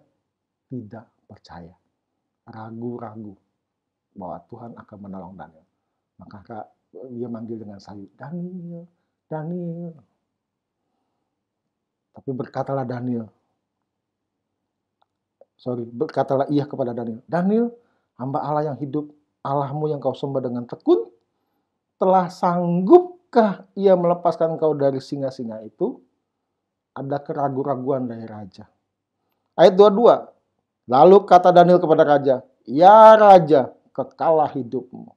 tidak percaya. Ragu-ragu bahwa Tuhan akan menolong Daniel. Maka dia manggil dengan sayu, Daniel, Daniel. Tapi berkatalah ia kepada Daniel, Daniel, hamba Allah yang hidup, Allahmu yang kau sembah dengan tekun, telah sanggupkah ia melepaskan kau dari singa-singa itu? Ada keraguan-raguan dari raja. Ayat 22. Lalu kata Daniel kepada raja, ya raja, kekallah hidupmu.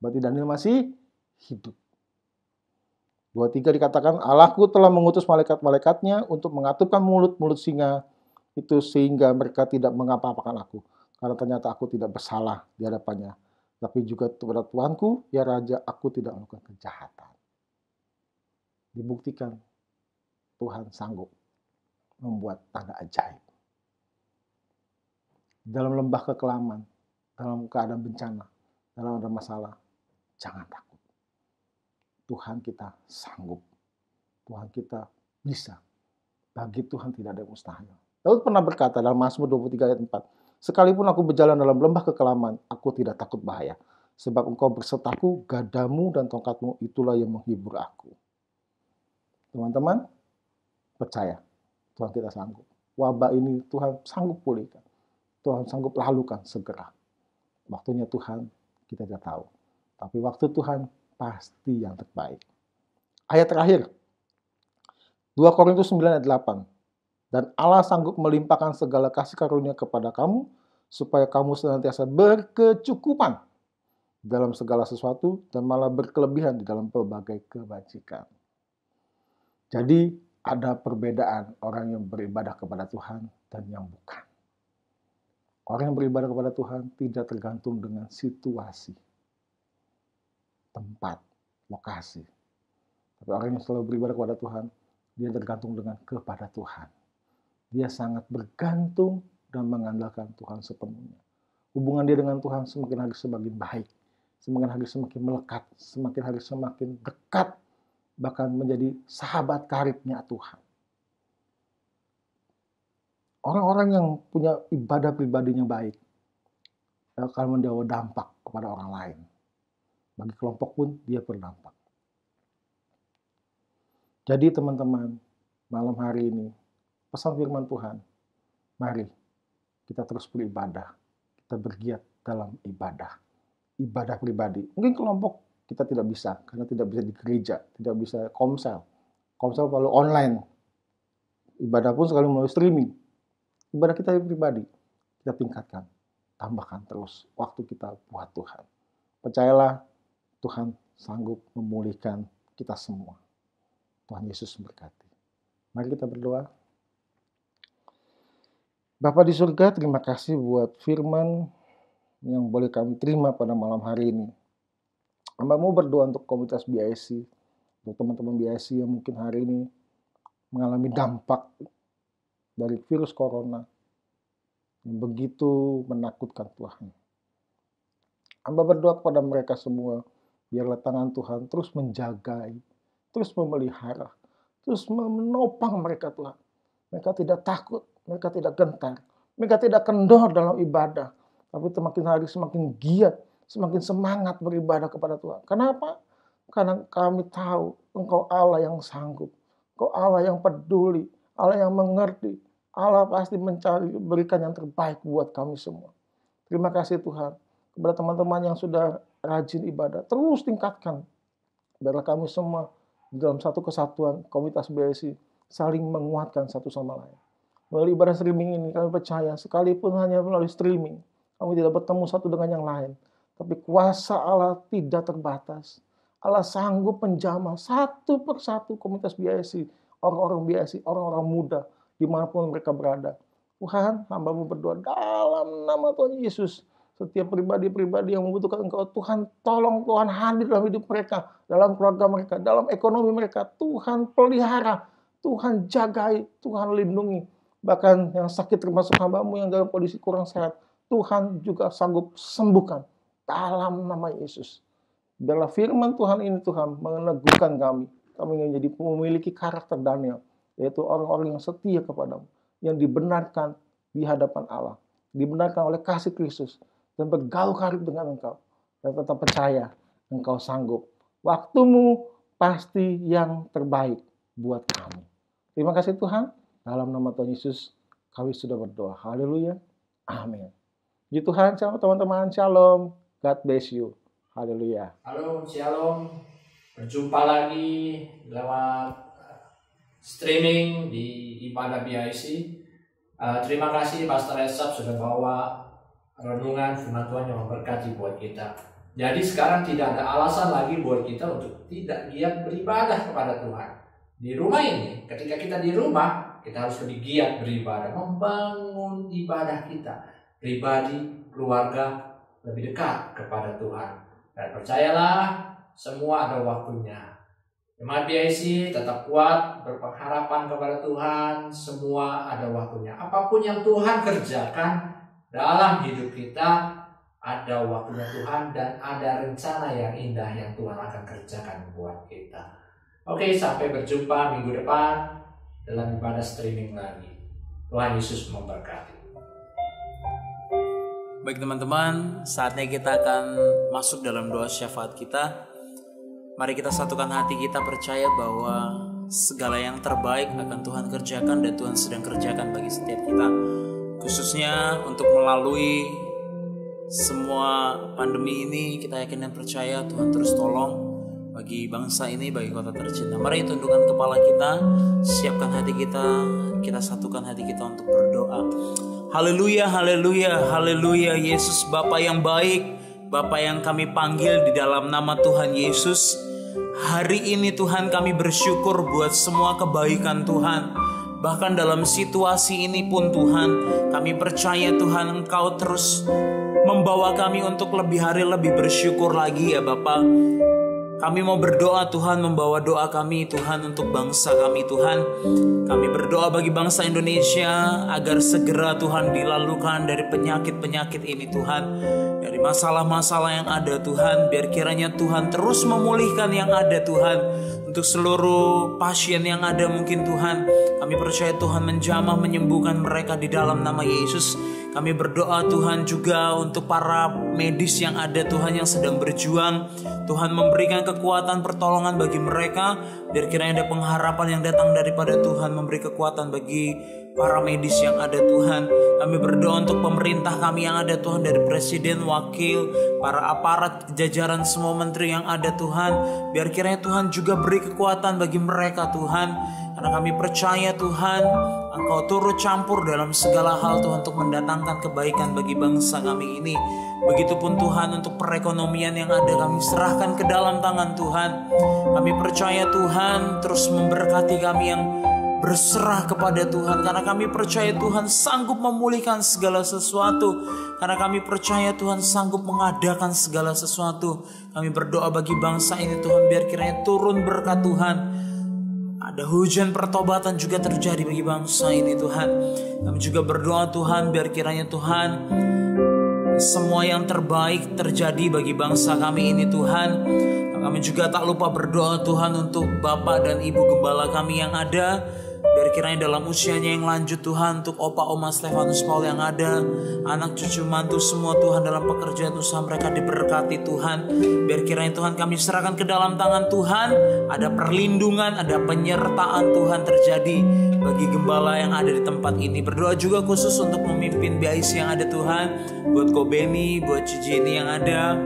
Berarti Daniel masih hidup. 23 dikatakan, Allahku telah mengutus malaikat-malaikatnya untuk mengatupkan mulut-mulut singa itu sehingga mereka tidak mengapa-apakan aku. Karena ternyata aku tidak bersalah di hadapannya. Tapi juga kepada Tuanku, ya Raja, aku tidak melakukan kejahatan. Dibuktikan Tuhan sanggup membuat tanda ajaib. Dalam lembah kekelaman, dalam keadaan bencana, dalam ada masalah, jangan takut. Tuhan kita sanggup. Tuhan kita bisa. Bagi Tuhan tidak ada yang mustahil. Daud pernah berkata dalam Mazmur 23 ayat 4, sekalipun aku berjalan dalam lembah kekelaman, aku tidak takut bahaya. Sebab engkau bersertaku, gadamu dan tongkatmu itulah yang menghibur aku. Teman-teman, percaya Tuhan kita sanggup. Wabah ini Tuhan sanggup pulihkan. Tuhan sanggup lalukan segera. Waktunya Tuhan kita tidak tahu. Tapi waktu Tuhan pasti yang terbaik. Ayat terakhir. 2 Korintus 9 ayat 8. Dan Allah sanggup melimpahkan segala kasih karunia kepada kamu, supaya kamu senantiasa berkecukupan dalam segala sesuatu dan malah berkelebihan di dalam pelbagai kebajikan. Jadi ada perbedaan orang yang beribadah kepada Tuhan dan yang bukan. Orang yang beribadah kepada Tuhan tidak tergantung dengan situasi, tempat, lokasi. Tapi orang yang selalu beribadah kepada Tuhan, dia tergantung dengan kepada Tuhan. Dia sangat bergantung dan mengandalkan Tuhan sepenuhnya. Hubungan dia dengan Tuhan semakin hari semakin baik, semakin hari semakin melekat, semakin hari semakin dekat, bahkan menjadi sahabat karibnya Tuhan. Orang-orang yang punya ibadah pribadinya baik akan membawa dampak kepada orang lain. Bagi kelompok pun dia berdampak. Jadi teman-teman, malam hari ini pesan firman Tuhan, mari kita terus beribadah, kita bergiat dalam ibadah pribadi. Mungkin kelompok kita tidak bisa, karena tidak bisa di gereja, tidak bisa komsel perlu online. Ibadah pun sekali melalui streaming. Ibadah kita pribadi, kita tingkatkan, tambahkan terus waktu kita buat Tuhan. Percayalah, Tuhan sanggup memulihkan kita semua. Tuhan Yesus memberkati. Mari kita berdoa. Bapa di surga, terima kasih buat firman yang boleh kami terima pada malam hari ini. Hamba-Mu berdoa untuk komunitas BIC, untuk teman-teman BIC yang mungkin hari ini mengalami dampak dari virus corona yang begitu menakutkan Tuhan. Hamba berdoa kepada mereka semua, biarlah tangan Tuhan terus menjagai, terus memelihara, terus menopang mereka Tuhan. Mereka tidak takut, mereka tidak gentar, mereka tidak kendor dalam ibadah, tapi semakin hari semakin giat, semakin semangat beribadah kepada Tuhan. Kenapa? Karena kami tahu Engkau Allah yang sanggup, Engkau Allah yang peduli, Allah yang mengerti, Allah pasti mencari, berikan yang terbaik buat kami semua. Terima kasih Tuhan. Kepada teman-teman yang sudah rajin ibadah, terus tingkatkan. Biarlah kami semua dalam satu kesatuan komunitas BIC saling menguatkan satu sama lain. Melalui ibadah streaming ini kami percaya, sekalipun hanya melalui streaming, kami tidak bertemu satu dengan yang lain. Tapi kuasa Allah tidak terbatas. Allah sanggup menjamah satu persatu komunitas BIC, orang-orang BIC, orang-orang muda, dimanapun mereka berada. Tuhan, hamba-Mu berdoa dalam nama Tuhan Yesus. Setiap pribadi-pribadi yang membutuhkan Engkau, Tuhan tolong, Tuhan hadir dalam hidup mereka, dalam keluarga mereka, dalam ekonomi mereka. Tuhan pelihara, Tuhan jagai, Tuhan lindungi. Bahkan yang sakit termasuk hamba-Mu yang dalam kondisi kurang sehat, Tuhan juga sanggup sembuhkan dalam nama Yesus. Biarlah firman Tuhan ini Tuhan meneguhkan kami. Kami menjadi memiliki karakter Daniel, yaitu orang-orang yang setia kepadamu, yang dibenarkan di hadapan Allah, dibenarkan oleh kasih Kristus, dan bergaul karib dengan Engkau. Dan tetap percaya Engkau sanggup. Waktu-Mu pasti yang terbaik buat kami. Terima kasih Tuhan. Dalam nama Tuhan Yesus kami sudah berdoa. Haleluya. Amin. Puji Tuhan, teman-teman. Shalom. God bless you. Haleluya. Halo, shalom. Berjumpa lagi lewat streaming di Ibadah BIC. Terima kasih Pastor Esap sudah bawa renungan firman Tuhan yang memberkati buat kita. Jadi sekarang tidak ada alasan lagi buat kita untuk tidak giat beribadah kepada Tuhan. Di rumah ini, ketika kita di rumah, kita harus lebih giat beribadah, membangun ibadah kita pribadi, keluarga, lebih dekat kepada Tuhan. Dan percayalah, semua ada waktunya. Jemaat BIC tetap kuat, berpengharapan kepada Tuhan, semua ada waktunya. Apapun yang Tuhan kerjakan dalam hidup kita, ada waktunya Tuhan dan ada rencana yang indah yang Tuhan akan kerjakan buat kita. Oke, sampai berjumpa minggu depan dalam ibadah streaming lagi. Tuhan Yesus memberkati. Baik teman-teman, saatnya kita akan masuk dalam doa syafaat kita. Mari kita satukan hati kita, percaya bahwa segala yang terbaik akan Tuhan kerjakan dan Tuhan sedang kerjakan bagi setiap kita. Khususnya untuk melalui semua pandemi ini, kita yakin dan percaya Tuhan terus tolong bagi bangsa ini, bagi kota tercinta. Mari tundukkan kepala kita, siapkan hati kita, kita satukan hati kita untuk berdoa. Haleluya, haleluya, haleluya. Yesus Bapa yang baik, Bapa yang kami panggil di dalam nama Tuhan Yesus. Hari ini Tuhan kami bersyukur buat semua kebaikan Tuhan. Bahkan dalam situasi ini pun Tuhan, kami percaya Tuhan Engkau terus membawa kami untuk lebih hari lebih bersyukur lagi ya Bapa. Kami mau berdoa Tuhan, membawa doa kami Tuhan untuk bangsa kami Tuhan. Kami berdoa bagi bangsa Indonesia agar segera Tuhan dilalukan dari penyakit-penyakit ini Tuhan. Dari masalah-masalah yang ada Tuhan, biar kiranya Tuhan terus memulihkan yang ada Tuhan. Untuk seluruh pasien yang ada mungkin Tuhan, kami percaya Tuhan menjamah menyembuhkan mereka di dalam nama Yesus. Kami berdoa Tuhan juga untuk para medis yang ada Tuhan yang sedang berjuang. Tuhan memberikan kekuatan pertolongan bagi mereka. Biar kiranya ada pengharapan yang datang daripada Tuhan, memberi kekuatan bagi para medis yang ada Tuhan. Kami berdoa untuk pemerintah kami yang ada Tuhan, dari presiden, wakil, para aparat, jajaran semua menteri yang ada Tuhan. Biar kiranya Tuhan juga beri kekuatan bagi mereka Tuhan. Karena kami percaya Tuhan, Engkau turut campur dalam segala hal Tuhan untuk mendatangkan kebaikan bagi bangsa kami ini. Begitupun Tuhan untuk perekonomian yang ada, kami serahkan ke dalam tangan Tuhan. Kami percaya Tuhan terus memberkati kami yang berserah kepada Tuhan. Karena kami percaya Tuhan sanggup memulihkan segala sesuatu. Karena kami percaya Tuhan sanggup mengadakan segala sesuatu. Kami berdoa bagi bangsa ini Tuhan, biar kiranya turun berkat Tuhan. Ada hujan pertobatan juga terjadi bagi bangsa ini Tuhan. Kami juga berdoa Tuhan, biar kiranya Tuhan semua yang terbaik terjadi bagi bangsa kami ini Tuhan. Kami juga tak lupa berdoa Tuhan untuk Bapak dan Ibu Gembala kami yang ada. Biar kiranya dalam usianya yang lanjut Tuhan, untuk Opa Oma Stefanus Paul yang ada, anak cucu mantu semua Tuhan dalam pekerjaan usaha mereka diberkati Tuhan. Biar kiranya Tuhan kami serahkan ke dalam tangan Tuhan. Ada perlindungan, ada penyertaan Tuhan terjadi bagi gembala yang ada di tempat ini. Berdoa juga khusus untuk memimpin BIC yang ada Tuhan. Buat Ko Beni, buat Cijeni yang ada,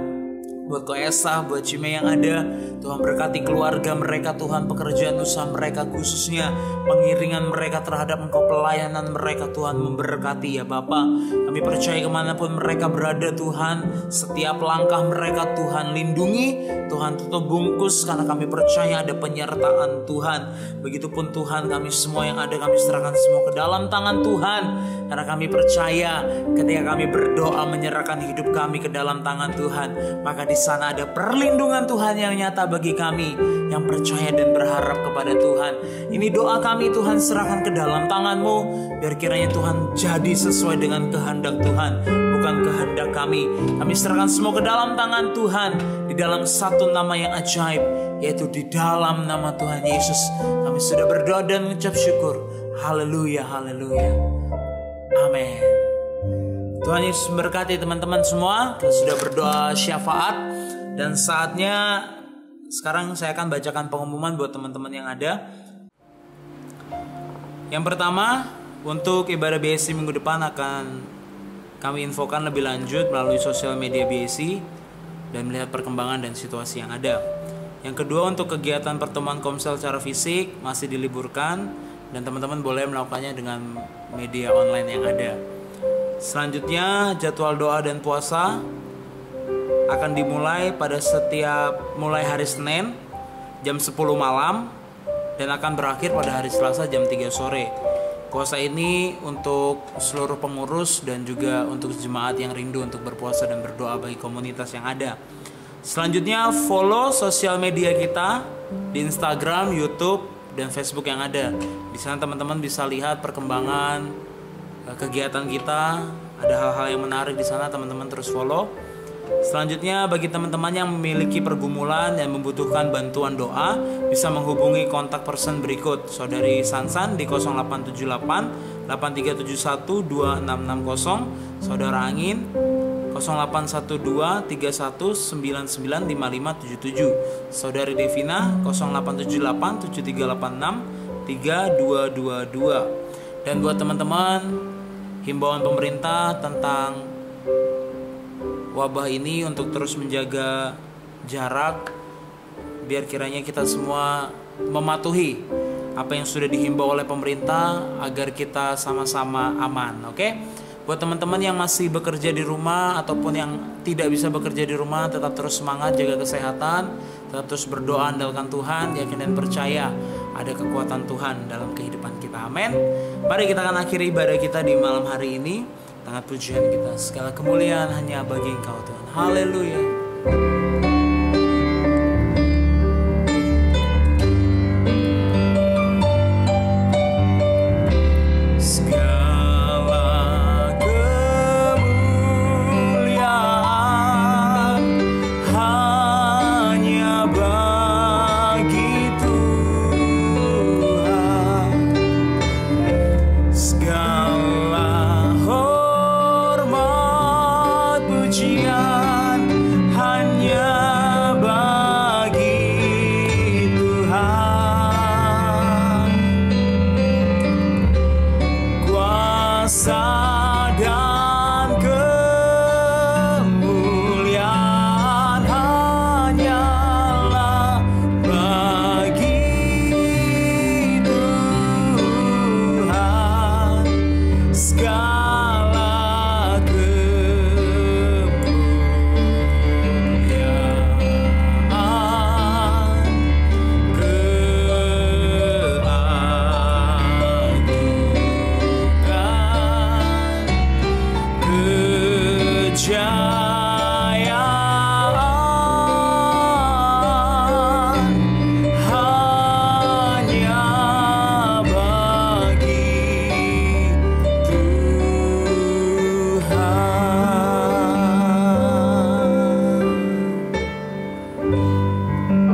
buat Ko Esa, buat Cime yang ada. Tuhan berkati keluarga mereka Tuhan, pekerjaan usaha mereka, khususnya pengiringan mereka terhadap Engkau, pelayanan mereka Tuhan memberkati ya Bapa. Kami percaya kemanapun mereka berada Tuhan, setiap langkah mereka Tuhan lindungi, Tuhan tutup bungkus, karena kami percaya ada penyertaan Tuhan. Begitupun Tuhan, kami semua yang ada kami serahkan semua ke dalam tangan Tuhan. Karena kami percaya ketika kami berdoa menyerahkan hidup kami ke dalam tangan Tuhan, maka di sana ada perlindungan Tuhan yang nyata bagi kami yang percaya dan berharap kepada Tuhan. Ini doa kami Tuhan, serahkan ke dalam tangan-Mu. Biar kiranya Tuhan jadi sesuai dengan kehendak Tuhan, bukan kehendak kami. Kami serahkan semua ke dalam tangan Tuhan, di dalam satu nama yang ajaib, yaitu di dalam nama Tuhan Yesus. Kami sudah berdoa dan mengucap syukur. Haleluya, haleluya. Amin. Tuhan Yesus memberkati teman-teman semua. Kita sudah berdoa syafaat, dan saatnya sekarang saya akan bacakan pengumuman buat teman-teman yang ada. Yang pertama, untuk ibadah BSC minggu depan akan kami infokan lebih lanjut melalui sosial media BSC dan melihat perkembangan dan situasi yang ada. Yang kedua, untuk kegiatan pertemuan komsel secara fisik masih diliburkan dan teman-teman boleh melakukannya dengan media online yang ada. Selanjutnya, jadwal doa dan puasa akan dimulai pada mulai hari Senin jam 10 malam dan akan berakhir pada hari Selasa jam 3 sore. Puasa ini untuk seluruh pengurus dan juga untuk jemaat yang rindu untuk berpuasa dan berdoa bagi komunitas yang ada. Selanjutnya, follow sosial media kita di Instagram, YouTube, dan Facebook yang ada. Di sana teman-teman bisa lihat perkembangan kegiatan kita. Ada hal-hal yang menarik di sana, teman-teman terus follow. Selanjutnya, bagi teman-teman yang memiliki pergumulan dan membutuhkan bantuan doa, bisa menghubungi kontak person berikut. Saudari Sansan di 0878 8371 2660, Saudara Angin 0812 3199 5577, Saudari Devina 0878 7386 3222. Dan buat teman-teman, himbauan pemerintah tentang wabah ini untuk terus menjaga jarak, biar kiranya kita semua mematuhi apa yang sudah dihimbau oleh pemerintah agar kita sama-sama aman. Oke? Buat teman-teman yang masih bekerja di rumah ataupun yang tidak bisa bekerja di rumah, tetap terus semangat, jaga kesehatan, tetap terus berdoa andalkan Tuhan, yakin dan percaya ada kekuatan Tuhan dalam kehidupan kita. Amin. Mari kita akan akhiri ibadah kita di malam hari ini. Tangan pujian kita, segala kemuliaan hanya bagi Engkau Tuhan. Haleluya.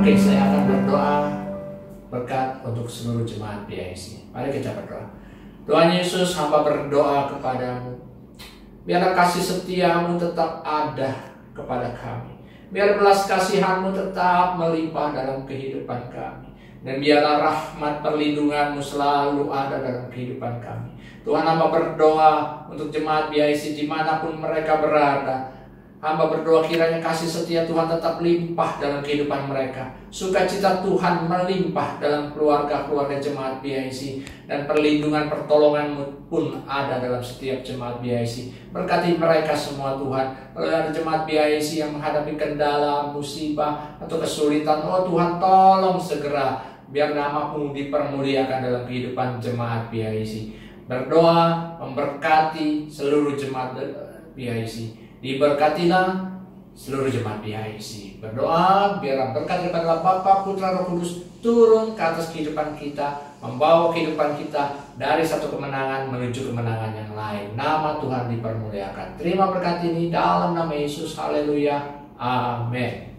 Oke, saya akan berdoa berkat untuk seluruh jemaat BIC. Mari kita berdoa. Tuhan Yesus, hamba berdoa kepadamu. Biarlah kasih setiamu tetap ada kepada kami. Biar belas kasihanmu tetap melimpah dalam kehidupan kami. Dan biarlah rahmat perlindunganmu selalu ada dalam kehidupan kami. Tuhan, hamba berdoa untuk jemaat BIC dimanapun mereka berada. Hamba berdoa kiranya kasih setia Tuhan tetap limpah dalam kehidupan mereka. Sukacita Tuhan melimpah dalam keluarga-keluarga jemaat BIC. Dan perlindungan pertolongan pun ada dalam setiap jemaat BIC. Berkati mereka semua Tuhan. Kalau ada jemaat BIC yang menghadapi kendala, musibah, atau kesulitan, oh Tuhan tolong segera. Biar nama-Mu dipermuliakan dalam kehidupan jemaat BIC. Berdoa memberkati seluruh jemaat BIC. Diberkatilah seluruh jemaat BIC. Berdoa biarlah berkat daripada Bapa, Putra, Roh Kudus turun ke atas kehidupan kita, membawa kehidupan kita dari satu kemenangan menuju kemenangan yang lain. Nama Tuhan dipermuliakan. Terima berkat ini dalam nama Yesus. Haleluya. Amin.